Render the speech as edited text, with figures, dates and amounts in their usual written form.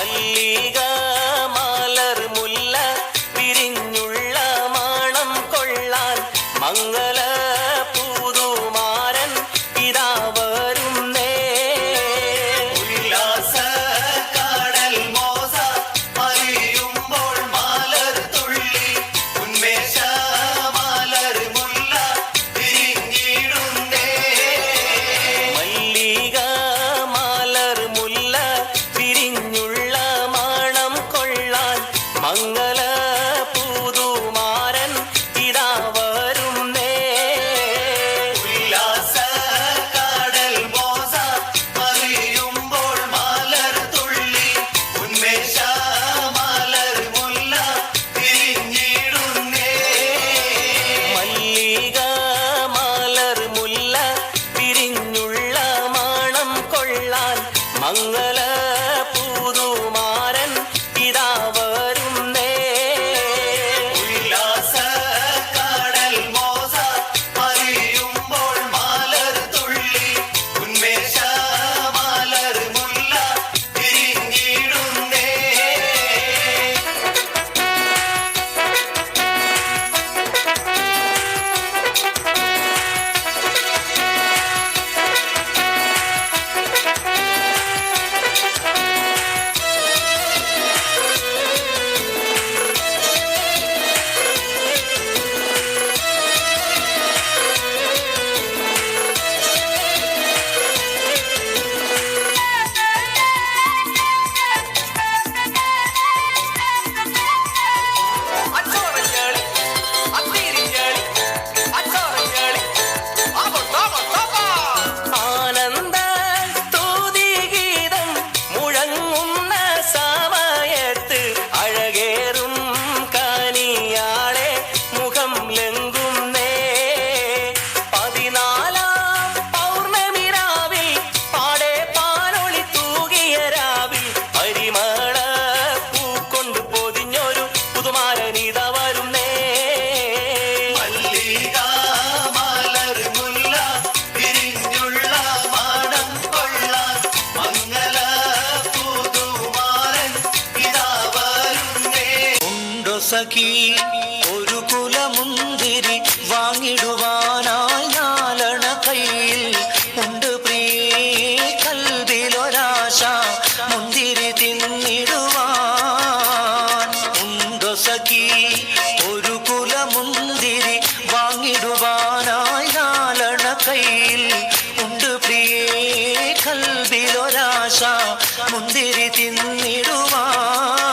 മല്ലിക മലർ മുല്ല വിരിഞ്ഞുള്ള മണം കൊള്ളാൻ മംഗല പൂതുമാരൻ ഇതാ വരുന്നേ. ഉല്ലാസ കടൽ മോസ മറിയുമ്പോൾ മലർ തുള്ളി ഉന്മേഷ മലർ മുല്ല വിരിഞ്ഞിടുന്നേ. മല്ലിക മലർ മുല്ല വിരിഞ്ഞുള്ള മണം കൊള്ളാൻ മംഗല പൂതുമാരൻ ഇതാ വരുന്നേ. ഉല്ലാസ കടൽ മോസ മറിയുമ്പോൾ മലർ തുള്ളി ഉന്മേഷ മലർ മുല്ല വിരിഞ്ഞിടുന്നേ. മല്ലിക മലർ മുല്ല വിരിഞ്ഞുള്ള മണം കൊള്ളാൻ മംഗല പൂതുമാരൻ ഇതാ വരുന്നേ. ഉല്ലാസ കടൽ മോസ മറിയുമ്പോൾ മലർ തുള്ളി ഉന്മേഷ മലർ മുല്ല വിരിഞ്ഞിടുന്നേ. ആനന്ദ സ്തുതിഗീതം മുഴങ്ങുന്ന സമയത്ത് അഴകേറും കനിയാളെ മുഖം ലംഘുന്നേ. 14 പൗർണമി രാവിൽ പാടെ പാലൊളി തൂകിയ രാവിൽ പരിമള പൂക്കൊണ്ട് പൊതിഞ്ഞൊരു പുതുമാരനിത വരുന്നേ. മല്ലിക മലർ മുല്ല വിരിഞ്ഞുള്ള മണം കൊള്ളാൻ മംഗല പുതുമാരൻ ഇതാ വരുന്നേ. ഉണ്ടോ സഖി ഒരു കുലമുന്തിരി വാങ്ങിടുവാനായി നാലണ കയ്യിൽ ഉണ്ട് പ്രിയ കൽബിലൊരാശ മുന്തിരി തിന്നിടുവാൻ. ഉണ്ടോ സഖി ഒരു കുലമുന്തിരി വാങ്ങിടുവാനായി നാലണ കയ്യിൽ ഉണ്ട് പ്രിയ കൽബിലൊരാശ മുന്തിരി തിന്നിടുവാൻ.